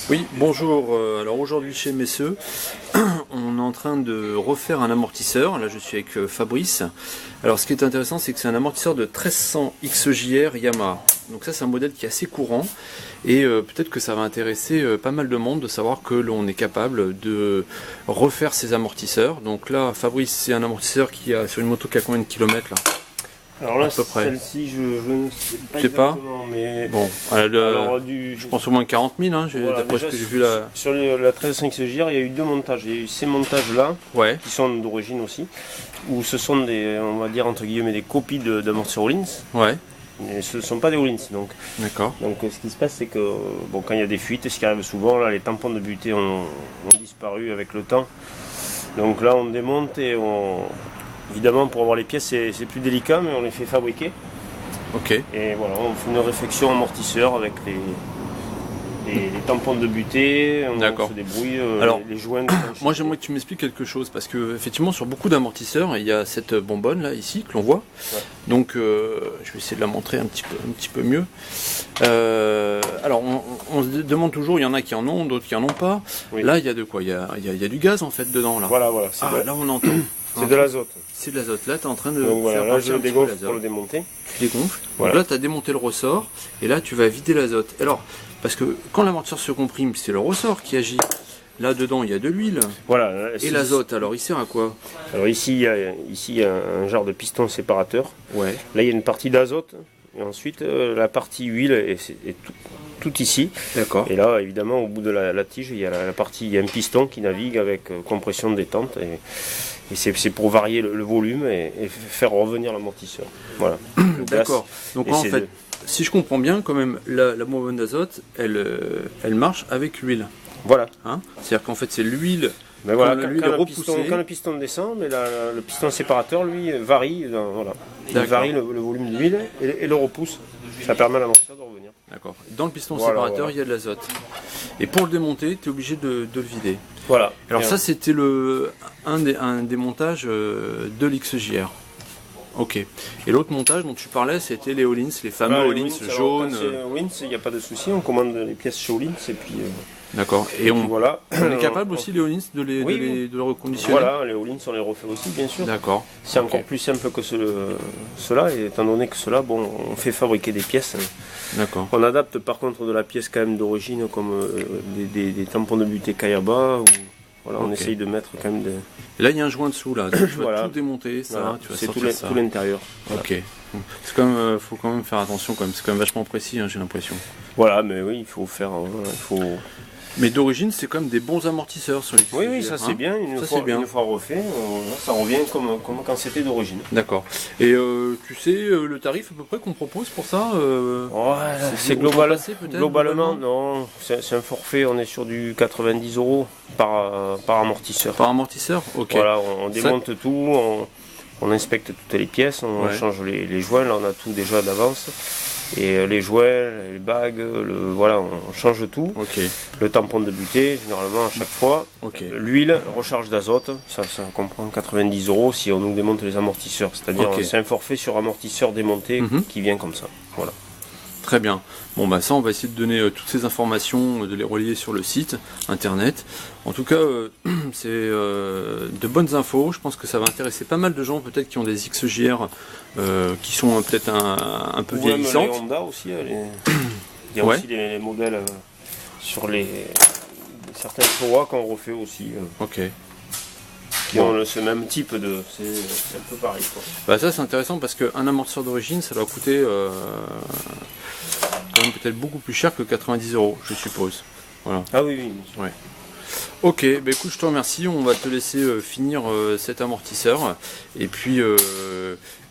Oui, bonjour. Alors aujourd'hui chez Messeux, on est en train de refaire un amortisseur. Là je suis avec Fabrice. Alors ce qui est intéressant, c'est que c'est un amortisseur de 1300 XJR Yamaha. Donc ça c'est un modèle qui est assez courant et peut-être que ça va intéresser pas mal de monde de savoir que l'on est capable de refaire ces amortisseurs. Donc là Fabrice, c'est un amortisseur qui a sur une moto qui a combien de kilomètres là? Alors là, celle-ci, je ne sais pas exactement, mais bon, je pense au moins 40 000, hein, voilà, d'après ce que j'ai vu là. Sur la 13.5 CJR, il y a eu deux montages. Il y a eu ces montages-là, qui sont d'origine aussi, où ce sont des, on va dire entre guillemets, des copies d'amortisseurs Öhlins. Ouais. Mais ce ne sont pas des Öhlins, donc. D'accord. Donc ce qui se passe, c'est que bon, quand il y a des fuites, ce qui arrive souvent, là, les tampons de butée ont disparu avec le temps. Donc là, on démonte et on... Évidemment, pour avoir les pièces, c'est plus délicat, mais on les fait fabriquer. Ok. Et voilà, on fait une réflexion amortisseur avec les tampons de butée, on se débrouille, alors, les joints. Moi, j'aimerais que tu m'expliques quelque chose, parce que effectivement, sur beaucoup d'amortisseurs, il y a cette bonbonne là, ici, que l'on voit. Ouais. Donc, je vais essayer de la montrer un petit peu mieux. Alors, on se demande toujours, il y en a qui en ont, d'autres qui en ont pas. Oui. Là, il y a de quoi? Il y a du gaz en fait dedans là. Voilà. Là, on entend. C'est de l'azote. C'est de l'azote. Là, tu es en train de faire là, je le dégonfle pour le démonter. Tu dégonfles. Voilà. Donc là, tu as démonté le ressort. Et là, tu vas vider l'azote. Alors, parce que quand l'amortisseur se comprime, c'est le ressort qui agit. Là, dedans, il y a de l'huile. Voilà. Et l'azote, alors, il sert à quoi? Alors, ici, il y a un genre de piston séparateur. Ouais. Là, il y a une partie d'azote. Et ensuite, la partie huile est tout ici. D'accord. Et là, évidemment, au bout de la tige, il y a il y a un piston qui navigue avec compression de détente. Et c'est pour varier le volume et faire revenir l'amortisseur. Voilà. D'accord. Donc en fait, si je comprends bien, quand même, la bonbonne d'azote, elle marche avec l'huile. Voilà. Hein, c'est-à-dire qu'en fait, c'est l'huile. Mais voilà, quand le piston descend, mais le piston séparateur, lui, varie. Voilà. Il varie le volume d'huile et le repousse. Ça permet à l'amortisseur de revenir. D'accord. Dans le piston séparateur, il y a de l'azote. Et pour le démonter, tu es obligé de le vider. Voilà. Alors ça, c'était un des montages de l'XJR. Ok. Et l'autre montage dont tu parlais, c'était les Öhlins, les fameux Öhlins jaunes. Öhlins, il n'y a pas de souci, on commande les pièces chez Öhlins et puis... D'accord. Et on est capable aussi, les Öhlins, de les reconditionner? Voilà, les Öhlins, on les refait aussi, bien sûr. D'accord. C'est encore plus simple que ceux-là, étant donné que ceux-là, bon, on fait fabriquer des pièces. D'accord. On adapte par contre de la pièce quand même d'origine, comme des tampons de butée Kayaba, ou... Voilà, on essaye de mettre quand même des... Et là, il y a un joint dessous, là. Donc, tu vas tout démonter, ça. C'est tout l'intérieur. Voilà. Ok. C'est quand même, faut quand même faire attention, quand même. C'est quand même vachement précis, hein, j'ai l'impression. Voilà, mais oui, il faut faire... Mais d'origine, c'est quand même des bons amortisseurs sur les XJR. Oui, ça c'est bien. Une fois refait, ça revient comme quand c'était d'origine. D'accord. Et tu sais le tarif à peu près qu'on propose pour ça c'est globalement, non. C'est un forfait, on est sur du 90 € par amortisseur. Par amortisseur? Ok. Voilà, on démonte tout, on inspecte toutes les pièces, on change les joints, là on a tout déjà d'avance. Et les jouets, les bagues, voilà, on change tout. Okay. Le tampon de butée, généralement à chaque fois. Okay. L'huile, recharge d'azote, ça comprend 90 € si on nous démonte les amortisseurs. C'est-à-dire c'est un forfait sur amortisseur démonté qui vient comme ça. Voilà. Très bien. Bon bah ça on va essayer de donner toutes ces informations, de les relier sur le site internet. En tout cas c'est de bonnes infos. Je pense que ça va intéresser pas mal de gens peut-être qui ont des XJR qui sont peut-être un peu vieillissantes. Les Honda aussi, il y a aussi les modèles sur certains Showa qu'on refait aussi. Ok. Qui ont ce même type de... C'est un peu pareil, quoi. Bah ça c'est intéressant parce qu'un amortisseur d'origine ça doit coûter quand même peut-être beaucoup plus cher que 90 € je suppose. Voilà. Ah oui. Ouais. Ok, bah écoute je te remercie, on va te laisser finir cet amortisseur et puis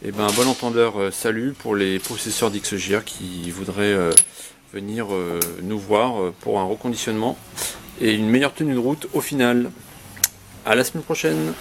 bon entendeur salut pour les possesseurs d'XJR qui voudraient venir nous voir pour un reconditionnement et une meilleure tenue de route au final. À la semaine prochaine.